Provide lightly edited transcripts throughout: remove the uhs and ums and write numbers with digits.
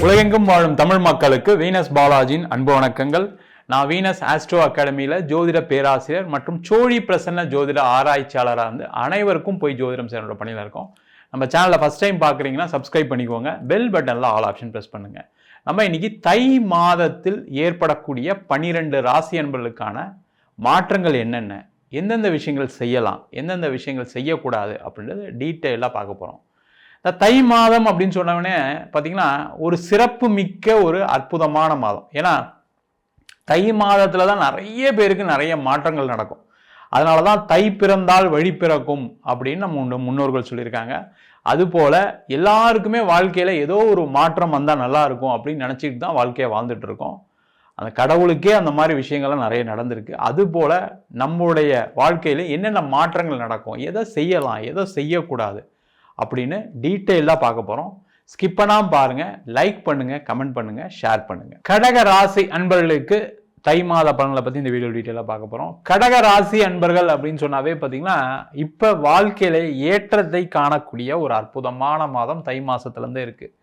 உலகெங்கும் வாழும் தமிழ் மக்களுக்கு வீனஸ் பாலாஜியின் அன்பு வணக்கங்கள். நான் வீனஸ் ஆஸ்ட்ரோ அகாடமியில் ஜோதிட பேராசிரியர் மற்றும் சோழி பிரசன்ன ஜோதிட ஆராய்ச்சியாளராக இருந்து அனைவருக்கும் போய் ஜோதிடம் சேனலோட பணியில் இருக்கோம். நம்ம சேனலை ஃபஸ்ட் டைம் பார்க்குறீங்கன்னா சப்ஸ்கிரைப் பண்ணிக்கோங்க, பெல் பட்டனில் ஆல் ஆப்ஷன் ப்ரெஸ் பண்ணுங்கள். நம்ம இன்னைக்கு தை மாதத்தில் ஏற்படக்கூடிய 12 ராசி அன்பர்களுக்கான மாற்றங்கள் என்னென்ன, எந்தெந்த விஷயங்கள் செய்யலாம், எந்தெந்த விஷயங்கள் செய்யக்கூடாது அப்படின்றது டீட்டெயிலாக பார்க்க போகிறோம். இந்த தை மாதம் அப்படின்னு சொன்னவொடனே பார்த்தீங்கன்னா ஒரு சிறப்பு மிக்க ஒரு அற்புதமான மாதம். ஏன்னா தை மாதத்தில் தான் நிறைய பேருக்கு நிறைய மாற்றங்கள் நடக்கும். அதனால தான் தை பிறந்தால் வழி பிறக்கும் அப்படின்னு நம்ம முன்னோர்கள் சொல்லியிருக்காங்க. அதுபோல் எல்லாருக்குமே வாழ்க்கையில் ஏதோ ஒரு மாற்றம் வந்தால் நல்லா இருக்கும் அப்படின்னு நினச்சிட்டு தான் வாழ்க்கையை வாழ்ந்துட்டு இருக்கோம். அந்த கடவுளுக்கே அந்த மாதிரி விஷயங்கள்லாம் நிறைய நடந்திருக்கு. அதுபோல் நம்மளுடைய வாழ்க்கையில் என்னென்ன மாற்றங்கள் நடக்கும், எதை செய்யலாம், எதை செய்யக்கூடாது அப்படின்னு டீட்டெயிலாக பார்க்க போகிறோம். ஸ்கிப் பண்ணாமல் பாருங்கள், லைக் பண்ணுங்கள், கமெண்ட் பண்ணுங்கள், ஷேர் பண்ணுங்கள். கடக ராசி அன்பர்களுக்கு தை மாத பலன்களை பற்றி இந்த வீடியோ டீட்டெயிலாக பார்க்க போகிறோம். கடக ராசி அன்பர்கள் அப்படின்னு சொன்னாவே பார்த்தீங்கன்னா இப்போ வாழ்க்கையில ஏற்றத்தை காணக்கூடிய ஒரு அற்புதமான மாதம் தை மாதத்துலேருந்தே இருக்குது.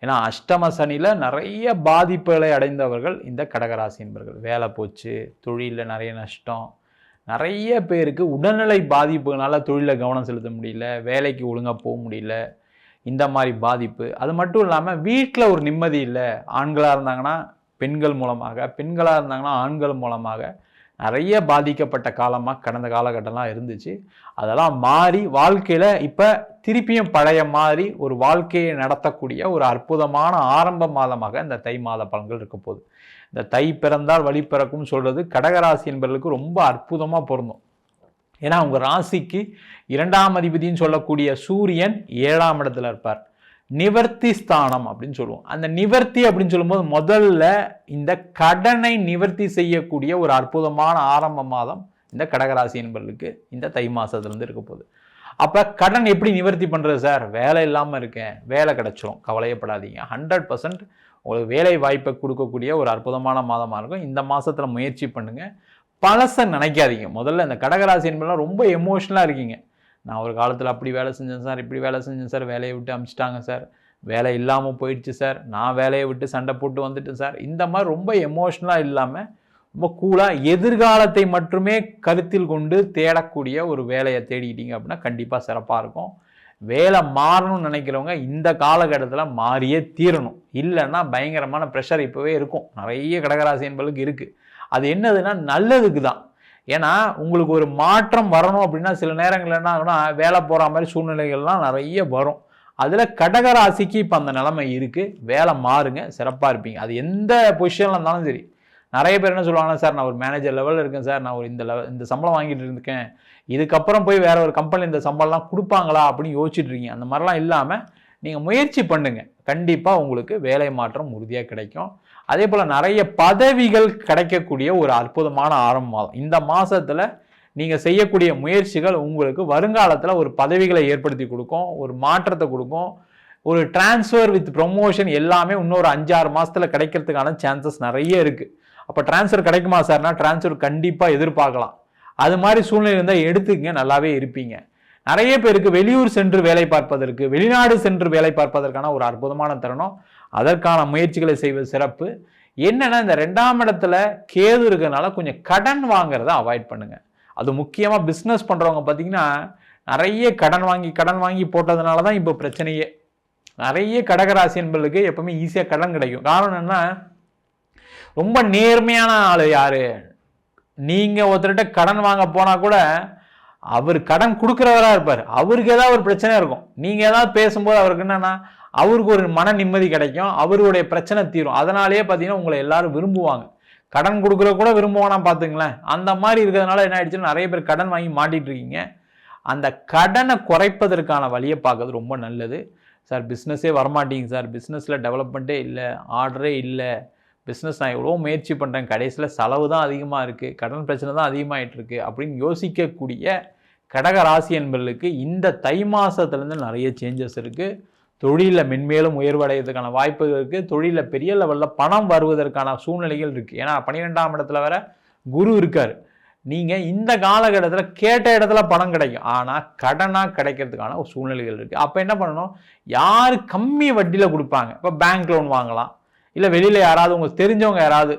ஏன்னா அஷ்டம சனியில் நிறைய பாதிப்புகளை அடைந்தவர்கள் இந்த கடகராசி அன்பர்கள். வேலை போச்சு, தொழிலில் நிறைய நஷ்டம், நிறைய பேருக்கு உடல்நிலை பாதிப்புனால தொழிலில் கவனம் செலுத்த முடியல, வேலைக்கு ஒழுங்காக போக முடியல, இந்த மாதிரி பாதிப்பு. அது மட்டும் இல்லாமல் வீட்டில் ஒரு நிம்மதி இல்லை. ஆண்களாக இருந்தாங்கன்னா பெண்கள் மூலமாக, பெண்களாக இருந்தாங்கன்னா ஆண்கள் மூலமாக நிறைய பாதிக்கப்பட்ட காலமாக கடந்த காலகட்டம்லாம் இருந்துச்சு. அதெல்லாம் மாறி வாழ்க்கையில் இப்போ திருப்பியும் பழைய மாதிரி ஒரு வாழ்க்கையை நடத்தக்கூடிய ஒரு அற்புதமான ஆரம்ப மாதமாக இந்த தை மாத பலன்கள் இருக்க போகுது. இந்த தை பிறந்தால் வழி பிறக்கும் சொல்கிறது கடகராசி என்பவர்களுக்கு ரொம்ப அற்புதமாக பொருந்தும். ஏன்னா உங்கள் ராசிக்கு 2ஆம் அதிபதினு சொல்லக்கூடிய சூரியன் 7ஆம் இடத்துல இருப்பார். நிவர்த்தி ஸ்தானம் அப்படின்னு சொல்லுவோம். அந்த நிவர்த்தி அப்படின்னு சொல்லும்போது முதல்ல இந்த கடனை நிவர்த்தி செய்யக்கூடிய ஒரு அற்புதமான ஆரம்ப மாதம் இந்த கடகராசி என்பவர்களுக்கு இந்த தை மாதத்துலேருந்து இருக்க போகுது. அப்போ கடன் எப்படி நிவர்த்தி பண்ணுறது சார்? வேலை இல்லாமல் இருக்கேன், வேலை கிடைச்சிரும், கவலையப்படாதீங்க. 100% உங்களுக்கு வேலை வாய்ப்பை கொடுக்கக்கூடிய ஒரு அற்புதமான மாதமாக இருக்கும். இந்த மாதத்தில் முயற்சி பண்ணுங்கள். பழசை நினைக்காதீங்க. முதல்ல இந்த கடகராசி என்பதெல்லாம் ரொம்ப எமோஷ்னலாக இருக்கீங்க. நான் ஒரு காலத்தில் அப்படி வேலை செஞ்சேன் சார், இப்படி வேலை செஞ்சேன் சார், வேலையை விட்டு அனுப்பிச்சிட்டாங்க சார், வேலை இல்லாமல் போயிடுச்சு சார், நான் வேலையை விட்டு சண்டை போட்டு வந்துட்டேன் சார், இந்த மாதிரி ரொம்ப எமோஷ்னலாக இல்லாமல் ரொம்ப கூலாக எதிர்காலத்தை மட்டுமே கருத்தில் கொண்டு தேடக்கூடிய ஒரு வேலையை தேடிக்கிட்டீங்க அப்படின்னா கண்டிப்பாக சிறப்பாக இருக்கும். வேலை மாறணும்னு நினைக்கிறவங்க இந்த காலகட்டத்தில் மாறியே தீரணும். இல்லைன்னா பயங்கரமான ப்ரெஷர் இப்போவே இருக்கும். நிறைய கடகராசி என்பதுக்கு இருக்குது. அது என்னதுன்னா நல்லதுக்கு தான். ஏன்னா உங்களுக்கு ஒரு மாற்றம் வரணும் அப்படின்னா சில நேரங்கள் என்ன ஆகுனா வேலை போகிற மாதிரி சூழ்நிலைகள்லாம் நிறைய வரும். அதில் கடகராசிக்கு இப்போ அந்த நிலைமை இருக்குது. வேலை மாறுங்க, சிறப்பாக இருப்பீங்க. அது எந்த பொசிஷனில் இருந்தாலும் சரி. நிறைய பேர் என்ன சொல்லுவாங்கன்னா சார் நான் ஒரு மேனேஜர் லெவலில் இருக்கேன் சார், நான் ஒரு இந்த சம்பளம் வாங்கிட்டு இருக்கேன், இதுக்கப்புறம் போய் வேற ஒரு கம்பெனி இந்த சம்பளம்லாம் கொடுப்பாங்களா அப்படின்னு யோசிச்சுட்டு இருக்கீங்க. அந்த மாதிரிலாம் இல்லாமல் நீங்கள் முயற்சி பண்ணுங்கள். கண்டிப்பாக உங்களுக்கு வேலை மாற்றம் உறுதியாக கிடைக்கும். அதே போல் நிறைய பதவிகள் கிடைக்கக்கூடிய ஒரு அற்புதமான ஆரம்ப மாதம். இந்த மாதத்தில் நீங்கள் செய்யக்கூடிய முயற்சிகள் உங்களுக்கு வருங்காலத்தில் ஒரு பதவிகளை ஏற்படுத்தி கொடுக்கும், ஒரு மாற்றத்தை கொடுக்கும். ஒரு டிரான்ஸ்ஃபர் வித் ப்ரொமோஷன் எல்லாமே இன்னொரு 5-6 மாதத்தில் கிடைக்கிறதுக்கான சான்சஸ் நிறைய இருக்குது. அப்போ டிரான்ஸ்ஃபர் கிடைக்குமா சார்னா டிரான்ஸ்ஃபர் கண்டிப்பாக எதிர்பார்க்கலாம். அது மாதிரி சூழ்நிலை இருந்தால் எடுத்துக்கங்க, நல்லாவே இருப்பீங்க. நிறைய பேருக்கு வெளியூர் சென்று வேலை பார்ப்பதற்கு, வெளிநாடு சென்று வேலை பார்ப்பதற்கான ஒரு அற்புதமான தருணம். அதற்கான முயற்சிகளை செய்வது சிறப்பு. என்னன்னா இந்த 2ஆம் இடத்துல கேது இருக்கிறதுனால கொஞ்சம் கடன் வாங்குறத அவாய்ட் பண்ணுங்க. அது முக்கியமாக பிஸ்னஸ் பண்ணுறவங்க பார்த்தீங்கன்னா நிறைய கடன் வாங்கி போட்டதுனால தான் இப்போ பிரச்சனையே. நிறைய கடகராசி என்பவர்களுக்கு எப்பவுமே ஈஸியாக கடன் கிடைக்கும். காரணம் என்ன, ரொம்ப நேர்மையான ஆள் யாரு. நீங்கள் ஒருத்தர்கிட்ட கடன் வாங்க போனால் கூட அவர் கடன் கொடுக்குறவராக இருப்பார். அவருக்கு ஏதாவது ஒரு பிரச்சனை இருக்கும். நீங்கள் ஏதாவது பேசும்போது அவருக்கு என்னன்னா அவருக்கு ஒரு மன நிம்மதி கிடைக்கும், அவருடைய பிரச்சனை தீரும். அதனாலேயே பார்த்தீங்கன்னா உங்களை எல்லாரும் விரும்புவாங்க. கடன் கொடுக்குற கூட விரும்புவானா பார்த்துங்களேன். அந்த மாதிரி இருக்கிறதுனால என்ன ஆயிடுச்சுன்னா நிறைய பேர் கடன் வாங்கி மாட்டிட்டு இருக்கீங்க. அந்த கடனை குறைப்பதற்கான வழியை பார்க்கறது ரொம்ப நல்லது. சார் பிஸ்னஸே வரமாட்டேங்க சார், பிஸ்னஸில் டெவலப்மெண்ட்டே இல்லை, ஆர்டரே இல்லை, பிஸ்னஸ் நான் எவ்வளோ முயற்சி பண்ணுறேன், கடைசியில் செலவு தான் அதிகமாக இருக்குது, கடன் பிரச்சனை தான் அதிகமாகிட்டு இருக்குது அப்படின்னு யோசிக்கக்கூடிய கடக ராசி என்பவர்களுக்கு இந்த தை மாதத்துலேருந்து நிறைய சேஞ்சஸ் இருக்குது. தொழிலில் மென்மேலும் உயர்வடைகிறதுக்கான வாய்ப்புகள் இருக்குது. தொழிலில் பெரிய லெவலில் பணம் வருவதற்கான சூழ்நிலைகள் இருக்குது. ஏன்னா 12ஆம் இடத்துல வேற குரு இருக்கார். நீங்கள் இந்த காலகட்டத்தில் கேட்ட இடத்துல பணம் கிடைக்கும், ஆனால் கடனாக கிடைக்கிறதுக்கான ஒரு சூழ்நிலைகள் இருக்குது. அப்போ என்ன பண்ணணும், யார் கம்மி வட்டியில் கொடுப்பாங்க, இப்போ பேங்க் லோன் வாங்கலாம், இல்லை வெளியில் யாராவது உங்களுக்கு தெரிஞ்சவங்க யாராவது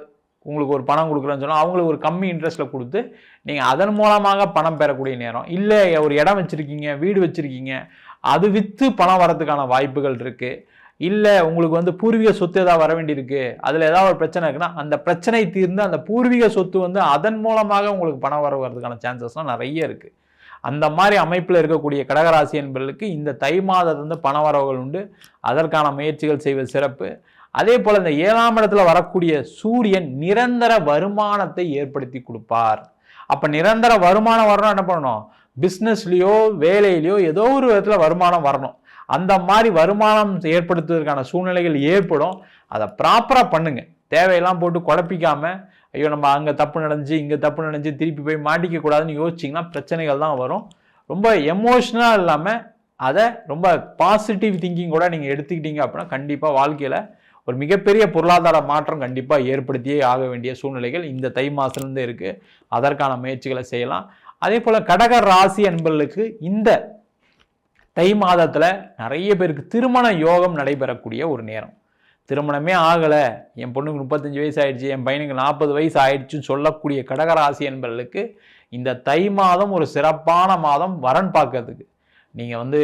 உங்களுக்கு ஒரு பணம் கொடுக்குறேன்னு சொன்னால் அவங்களுக்கு ஒரு கம்மி இன்ட்ரெஸ்ட்டில் கொடுத்து நீங்கள் அதன் மூலமாக பணம் பெறக்கூடிய நேரம். இல்லை ஒரு இடம் வச்சுருக்கீங்க, வீடு வச்சுருக்கீங்க, அது விற்று பணம் வரதுக்கான வாய்ப்புகள் இருக்குது. இல்லை உங்களுக்கு பூர்வீக சொத்து ஏதாவது வர வேண்டியிருக்கு, அதில் ஏதாவது ஒரு பிரச்சனை இருக்குன்னா அந்த பிரச்சனை தீர்ந்து அந்த பூர்வீக சொத்து அதன் மூலமாக உங்களுக்கு பணம் வரதுக்கான சான்சஸ்லாம் நிறைய இருக்குது. அந்த மாதிரி அமைப்பில் இருக்கக்கூடிய கடகராசி என்பவர்களுக்கு இந்த தை மாதம் பண வரவுகள் உண்டு. அதற்கான முயற்சிகள் செய்வது சிறப்பு. அதே போல் இந்த 7ஆம் இடத்துல வரக்கூடிய சூரியன் நிரந்தர வருமானத்தை ஏற்படுத்தி கொடுப்பார். அப்போ நிரந்தர வருமானம் வரணும், என்ன பண்ணணும், பிஸ்னஸ்லையோ வேலையிலையோ ஏதோ ஒரு விதத்தில் வருமானம் வரணும். அந்த மாதிரி வருமானம் ஏற்படுத்துவதற்கான சூழ்நிலைகள் ஏற்படும். அதை ப்ராப்பராக பண்ணுங்க. தேவையெல்லாம் போட்டு குழப்பிக்காம, ஐயோ நம்ம அங்கே தப்பு நடந்துச்சு இங்கே தப்பு நடந்துச்சு திருப்பி போய் மாட்டிக்க கூடாதுன்னு யோசிச்சிங்கன்னா பிரச்சனைகள் தான் வரும். ரொம்ப எமோஷ்னலாக இல்லாமல் அதை ரொம்ப பாசிட்டிவ் திங்கிங் கூட நீங்கள் எடுத்துக்கிட்டீங்க அப்படின்னா கண்டிப்பாக வாழ்க்கையில் ஒரு மிகப்பெரிய பொருளாதார மாற்றம் கண்டிப்பாக ஏற்படுத்தியே ஆக வேண்டிய சூழ்நிலைகள் இந்த தை மாதத்துலேருந்து இருக்குது. அதற்கான முயற்சிகளை செய்யலாம். அதே போல் கடக ராசி என்பவர்களுக்கு இந்த தை மாதத்தில் நிறைய பேருக்கு திருமண யோகம் நடைபெறக்கூடிய ஒரு நேரம். திருமணமே ஆகலை, என் பொண்ணுக்கு 35 வயசு ஆயிடுச்சு, என் பையனுக்கு 40 வயசு ஆயிடுச்சுன்னு சொல்லக்கூடிய கடகராசி என்பவர்களுக்கு இந்த தை மாதம் ஒரு சிறப்பான மாதம் வரன் பார்க்கறதுக்கு. நீங்கள்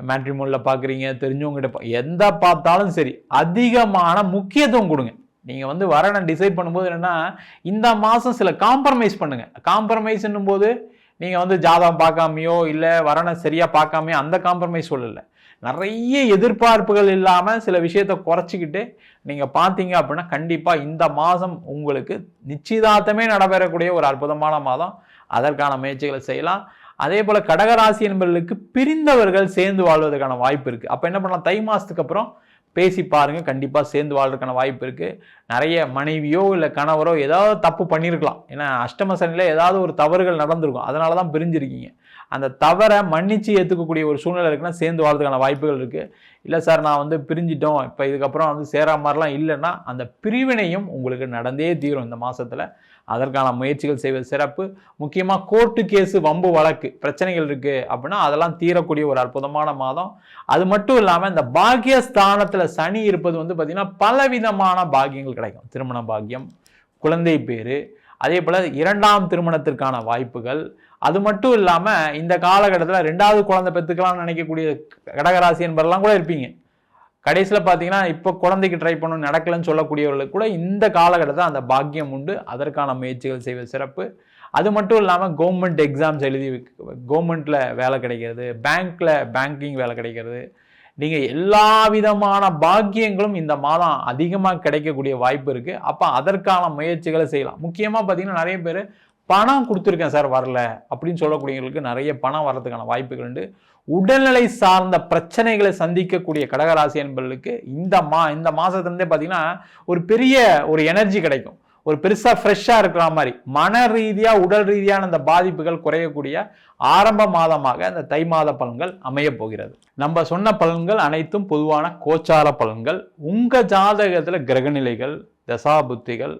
மேட்ரிமோனில் பார்க்குறீங்க, தெரிஞ்சவங்ககிட்ட எந்த பார்த்தாலும் சரி அதிகமான முக்கியத்துவம் கொடுங்க. நீங்கள் வரனை டிசைட் பண்ணும்போது என்னென்னா இந்த மாதம் சில காம்ப்ரமைஸ் பண்ணுங்கள். காம்ப்ரமைஸ்ன்னும் போது நீங்கள் ஜாதகம் பார்க்காமையோ இல்லை வரனை சரியாக பார்க்காமையோ அந்த காம்ப்ரமைஸ் சொல்லலை. நிறைய எதிர்பார்ப்புகள் இல்லாமல் சில விஷயத்தை குறைச்சிக்கிட்டு நீங்கள் பார்த்தீங்க அப்படின்னா கண்டிப்பாக இந்த மாதம் உங்களுக்கு நிச்சயதார்த்தமே நடைபெறக்கூடிய ஒரு அற்புதமான மாதம். அதற்கான முயற்சிகளை செய்யலாம். அதே போல் கடகராசி என்பவர்களுக்கு பிரிந்தவர்கள் சேர்ந்து வாழ்வதற்கான வாய்ப்பு இருக்குது. அப்போ என்ன பண்ணலாம், தை மாதத்துக்கு அப்புறம் பேசி பாருங்கள், கண்டிப்பாக சேர்ந்து வாழ்றதுக்கான வாய்ப்பு இருக்குது. நிறைய மனைவியோ இல்லை கணவரோ ஏதாவது தப்பு பண்ணியிருக்கலாம். ஏன்னா அஷ்டம சனியில் ஏதாவது ஒரு தவறுகள் நடந்திருக்கும், அதனால தான் பிரிஞ்சிருக்கீங்க. அந்த தவறை மன்னிச்சு ஏற்றுக்கக்கூடிய ஒரு சூழ்நிலை இருக்குன்னா சேர்ந்து வாழ்றதுக்கான வாய்ப்புகள் இருக்குது. இல்லை சார் நான் பிரிஞ்சிட்டோம், இப்போ இதுக்கப்புறம் சேரா மாதிரிலாம் இல்லைன்னா அந்த பிரிவினையும் உங்களுக்கு நடந்தே தீரும் இந்த மாதத்தில். அதற்கான முயற்சிகள் செய்வது சிறப்பு. முக்கியமாக கோர்ட்டு கேஸு வம்பு வழக்கு பிரச்சனைகள் இருக்குது அப்படின்னா அதெல்லாம் தீரக்கூடிய ஒரு அற்புதமான மாதம். அது மட்டும் இல்லாமல் இந்த பாக்கியஸ்தானத்தில் சனி இருப்பது பார்த்திங்கன்னா பலவிதமான பாக்கியங்கள் கிடைக்கும். திருமண பாக்கியம், குழந்தை பேரு, அதே போல் 2ஆம் திருமணத்திற்கான வாய்ப்புகள். அது மட்டும் இல்லாமல் இந்த காலகட்டத்தில் 2வது குழந்தை பெற்றுக்கலாம்னு நினைக்கக்கூடிய கடகராசி என்பவரெல்லாம் கூட இருப்பீங்க. கடைசியில் பார்த்தீங்கன்னா இப்போ குழந்தைக்கு ட்ரை பண்ணணும் நடக்கலன்னு சொல்லக்கூடியவர்களுக்கு கூட இந்த காலகட்டத்தில் அந்த பாக்கியம் உண்டு. அதற்கான முயற்சிகள் செய்வது சிறப்பு. அது மட்டும் இல்லாமல் கவர்மெண்ட் எக்ஸாம்ஸ் எழுதி கவர்மெண்ட்டில் வேலை கிடைக்கிறது, பேங்கிங் வேலை கிடைக்கிறது, நீங்கள் எல்லா விதமான பாக்கியங்களும் இந்த மாதம் அதிகமாக கிடைக்கக்கூடிய வாய்ப்பு இருக்குது. அப்போ அதற்கான முயற்சிகளை செய்யலாம். முக்கியமாக பார்த்தீங்கன்னா நிறைய பேர் பணம் கொடுத்துருக்கேன் சார் வரல அப்படின்னு சொல்லக்கூடியவங்களுக்கு நிறைய பணம் வர்றதுக்கான வாய்ப்புகள் உண்டு. உடல்நிலை சார்ந்த பிரச்சனைகளை சந்திக்கக்கூடிய கடகராசி என்பவர்களுக்கு இந்த மாதத்துலேருந்தே பார்த்தீங்கன்னா ஒரு பெரிய ஒரு எனர்ஜி கிடைக்கும். ஒரு பெருசாக ஃப்ரெஷ்ஷாக இருக்கிற மாதிரி மன ரீதியாக உடல் ரீதியான அந்த பாதிப்புகள் குறையக்கூடிய ஆரம்ப மாதமாக இந்த தை மாத பலன்கள் அமைய போகிறது. நம்ம சொன்ன பலன்கள் அனைத்தும் பொதுவான கோச்சார பலன்கள். உங்கள் ஜாதகத்தில் கிரகநிலைகள், தசாபுத்திகள்,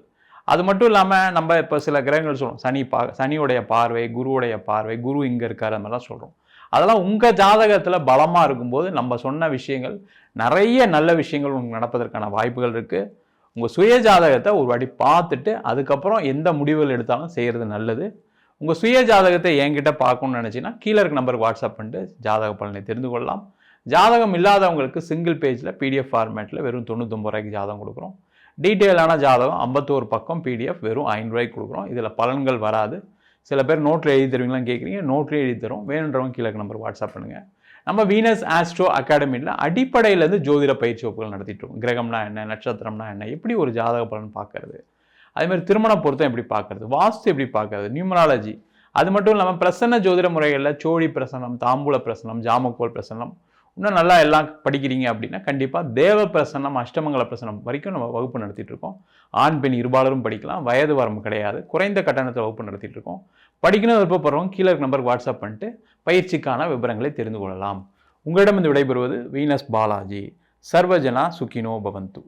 அது மட்டும் இல்லாமல் நம்ம இப்போ சில கிரகங்கள் சொல்கிறோம், சனியுடைய பார்வை, குருவுடைய பார்வை, குரு இங்கே இருக்கார், அந்த மாதிரிலாம் சொல்கிறோம். அதெல்லாம் உங்கள் ஜாதகத்தில் பலமாக இருக்கும்போது நம்ம சொன்ன விஷயங்கள் நிறைய நல்ல விஷயங்கள் உங்களுக்கு நடப்பதற்கான வாய்ப்புகள் இருக்குது. உங்கள் சுய ஜாதகத்தை ஒரு வாட்டி பார்த்துட்டு அதுக்கப்புறம் எந்த முடிவுகள் எடுத்தாலும் செய்கிறது நல்லது. உங்கள் சுய ஜாதகத்தை என்கிட்ட பார்க்கணும்னு நினச்சிங்கன்னா கீழே இருக்க நம்பருக்கு வாட்ஸ்அப் பண்ணிட்டு ஜாதக பலனை தெரிந்து கொள்ளலாம். ஜாதகம் இல்லாதவங்களுக்கு சிங்கிள் பேஜில் PDF ஃபார்மேட்டில் வெறும் 99 ரூபாய்க்கு ஜாதகம் கொடுக்குறோம். டீட்டெயிலான ஜாதகம் 51 பக்கம் PDF வெறும் 5 ரூபாய்க்கு கொடுக்குறோம். இதில் பலன்கள் வராது. சில பேர் நோட்டில் எழுதி தருவீங்களான்னு கேட்குறீங்க, நோட்லேயே எழுதி தரும். வேணுன்றவங்க கீழே நம்பர் வாட்ஸ்அப் பண்ணுங்கள். நம்ம வீனஸ் ஆஸ்ட்ரோ அகாடமியில் அடிப்படையிலேருந்து ஜோதிட பயிற்சி வகுப்புகள் நடத்திட்டு இருக்கோம். கிரகம்னா என்ன, நட்சத்திரம்னா என்ன, எப்படி ஒரு ஜாதக பலன் பார்க்கறது, அதேமாதிரி திருமண பொருத்தம் எப்படி பார்க்கறது, வாஸ்து எப்படி பார்க்கறது, நியூமராலஜி, அது மட்டும் இல்லாமல் பிரசன்ன ஜோதிட முறைகளில் சோழி பிரசனம், தாம்பூல பிரசனம், ஜாமக்கோல் பிரசனம், இன்னும் நல்லா எல்லாம் படிக்கிறீங்க அப்படின்னா கண்டிப்பாக தேவ பிரசனம், அஷ்டமங்கல பிரசனம் வரைக்கும் நம்ம வகுப்பு நடத்திட்டு இருக்கோம். ஆண் பெண் இருபாலரும் படிக்கலாம், வயது வரம்பு கிடையாது, குறைந்த கட்டணத்தை வகுப்பு நடத்திட்டு இருக்கோம். படிக்கணும் விருப்பப்படுறவங்க கீழே நம்பருக்கு வாட்ஸ்அப் பண்ணிட்டு பயிற்சிக்கான விவரங்களை தெரிந்து கொள்ளலாம். உங்களிடம் விடைபெறுவது வீனஸ் பாலாஜி. சர்வஜனா சுகினோ பவந்து.